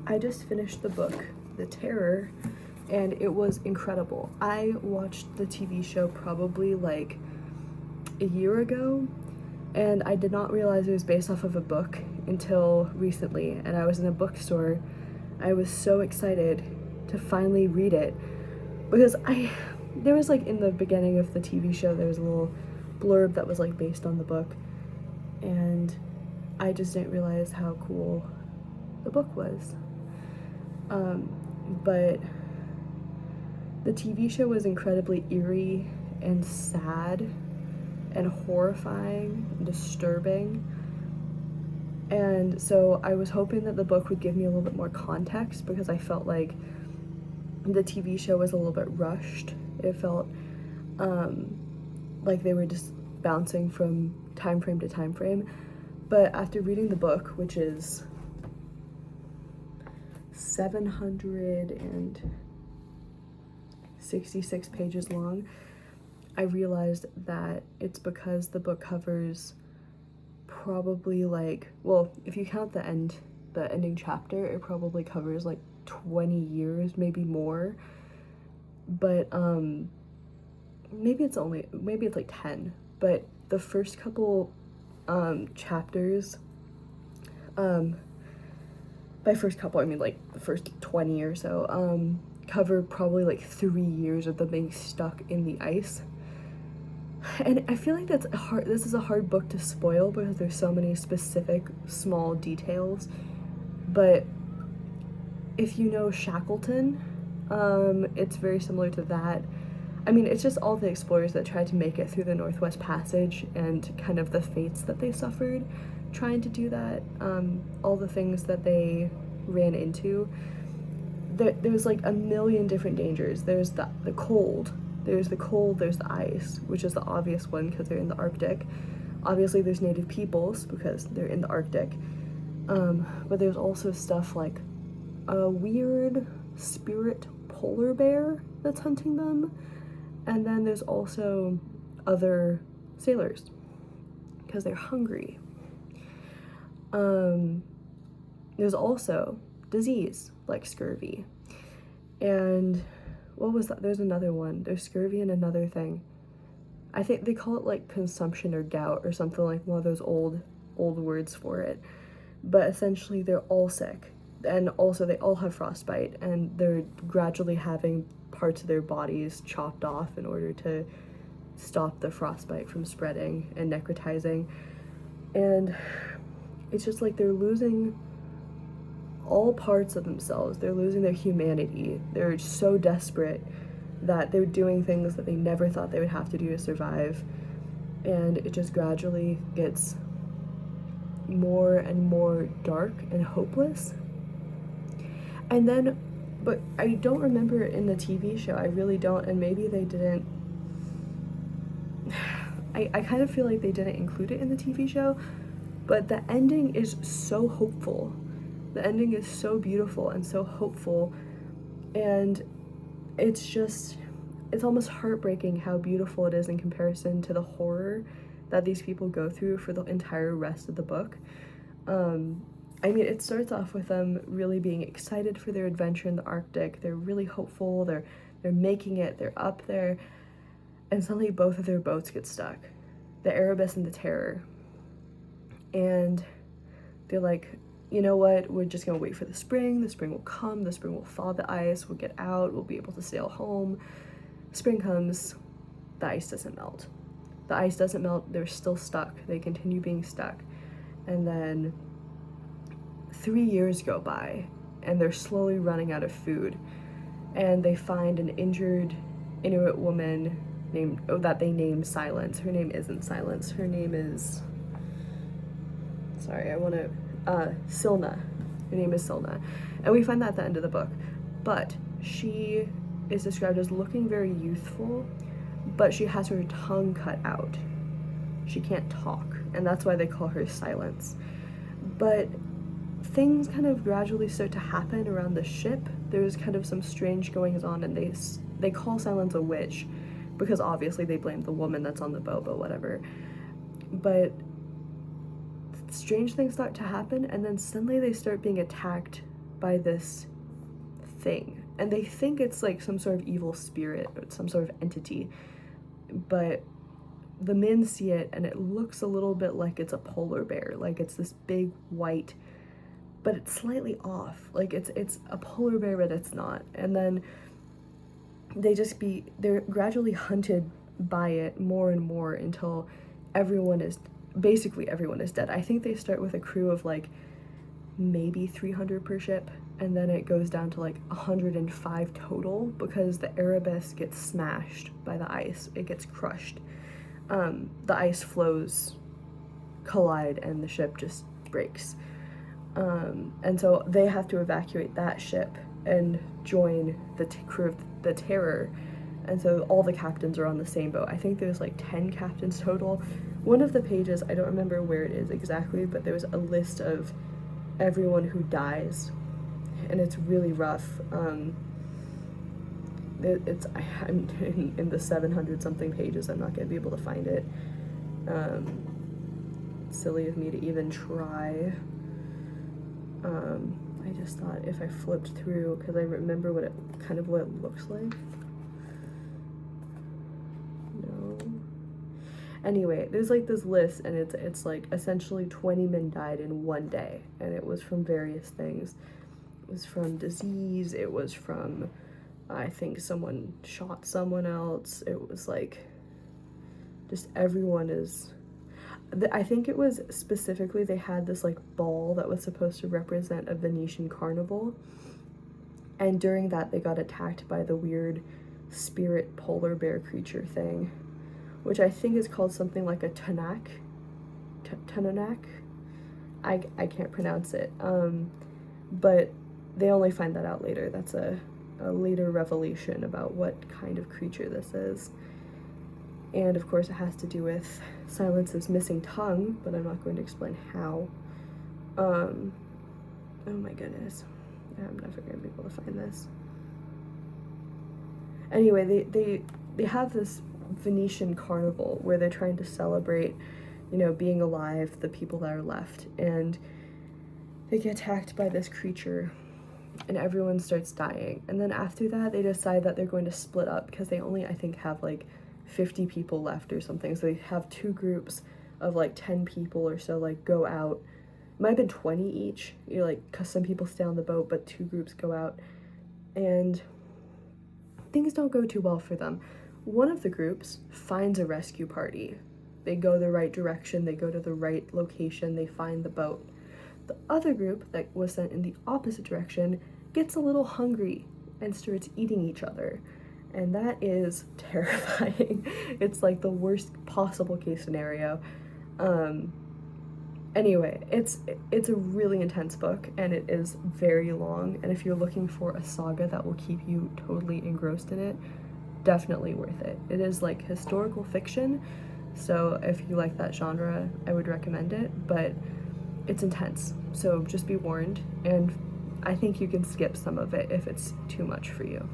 I just finished the book, The Terror, and it was incredible. I watched the TV show probably like a year ago, and I did not realize it was based off of a book until recently, and I was in a bookstore. I was so excited to finally read it because there was like in the beginning of the TV show, there was a little blurb that was like based on the book, and I just didn't realize how cool the book was. But the TV show was incredibly eerie and sad and horrifying and disturbing. And so I was hoping that the book would give me a little bit more context because I felt like the TV show was a little bit rushed. It felt like they were just bouncing from time frame to time frame. But after reading the book, which is 766 pages long, I realized that it's because the book covers probably like, well, if you count the ending chapter, it probably covers like 20 years, maybe more. But maybe it's like 10. But the first couple chapters, by first couple I mean like the first 20 or so, cover probably like 3 years of them being stuck in the ice. And I feel like this is a hard book to spoil because there's so many specific small details. But if you know Shackleton, it's very similar to that. I mean, it's just all the explorers that tried to make it through the Northwest Passage and kind of the fates that they suffered trying to do that, all the things that they ran into. There's like a million different dangers. There's the cold, there's the ice, which is the obvious one because they're in the Arctic. Obviously there's native peoples because they're in the Arctic, but there's also stuff like a weird spirit polar bear that's hunting them, and then there's also other sailors because they're hungry. There's also disease like scurvy, and what was that? There's another one. There's scurvy and another thing. I think they call it like consumption or gout or something, like one of those old words for it. But essentially they're all sick, and also they all have frostbite, and they're gradually having parts of their bodies chopped off in order to stop the frostbite from spreading and necrotizing. And it's just like they're losing all parts of themselves. They're losing their humanity. They're so desperate that they're doing things that they never thought they would have to do to survive. And it just gradually gets more and more dark and hopeless. And then, but I don't remember it in the TV show. I really don't, and maybe they didn't. I kind of feel like they didn't include it in the TV show, but the ending is so hopeful. The ending is so beautiful and so hopeful, and it's almost heartbreaking how beautiful it is in comparison to the horror that these people go through for the entire rest of the book. I mean, it starts off with them really being excited for their adventure in the Arctic. They're really hopeful, they're making it, they're up there, and suddenly both of their boats get stuck, the Erebus and the Terror. And they're like, you know what, we're just gonna wait for the spring will come, the spring will thaw the ice, we'll get out, we'll be able to sail home. Spring comes, the ice doesn't melt. The ice doesn't melt, they're still stuck, they continue being stuck. And then 3 years go by, and they're slowly running out of food. And they find an injured Inuit woman that they name Silence. Her name isn't Silence, her name is, Silna. Her name is Silna. And we find that at the end of the book. But she is described as looking very youthful, but she has her tongue cut out. She can't talk, and that's why they call her Silence. But things kind of gradually start to happen around the ship. There's kind of some strange goings on, and they call Silence a witch, because obviously they blame the woman that's on the boat, but whatever. But strange things start to happen, and then suddenly they start being attacked by this thing, and they think it's like some sort of evil spirit or some sort of entity, but the men see it and it looks a little bit like it's a polar bear, like it's this big white, but it's slightly off, like it's a polar bear but it's not. And then they're gradually hunted by it more and more until basically everyone is dead. I think they start with a crew of like maybe 300 per ship, and then it goes down to like 105 total because the Erebus gets smashed by the ice. It gets crushed. The ice flows collide and the ship just breaks. And so they have to evacuate that ship and join the crew of the Terror. And so all the captains are on the same boat. I think there's like 10 captains total. One of the pages, I don't remember where it is exactly, but there was a list of everyone who dies, and it's really rough. I'm in the 700 something pages. I'm not gonna be able to find it. Silly of me to even try. I just thought if I flipped through, because I remember what it looks like. No. Anyway, there's like this list, and it's like essentially 20 men died in one day, and it was from various things. It was from disease, it was from, I think someone shot someone else, it was like, just everyone is, I think it was specifically, they had this like ball that was supposed to represent a Venetian carnival, and during that they got attacked by the weird spirit polar bear creature thing, which I think is called something like a Tanak. I can't pronounce it, but they only find that out later. That's a later revelation about what kind of creature this is. And of course it has to do with Silence's missing tongue, but I'm not going to explain how. Oh my goodness, I'm never going to be able to find this. Anyway, they have this Venetian carnival where they're trying to celebrate, you know, being alive, the people that are left, and they get attacked by this creature and everyone starts dying. And then after that they decide that they're going to split up because they only, I think, have like 50 people left or something. So they have two groups of like 10 people or so, like go out. It might have been 20 each, you know, like, because some people stay on the boat, but two groups go out, and things don't go too well for them. One of the groups finds a rescue party. They go the right direction, they go to the right location, they find the boat. The other group that was sent in the opposite direction gets a little hungry and starts eating each other. And that is terrifying. It's like the worst possible case scenario. Anyway, it's a really intense book, and it is very long, and if you're looking for a saga that will keep you totally engrossed in it, definitely worth it. It is like historical fiction, so if you like that genre, I would recommend it, but it's intense, so just be warned, and I think you can skip some of it if it's too much for you.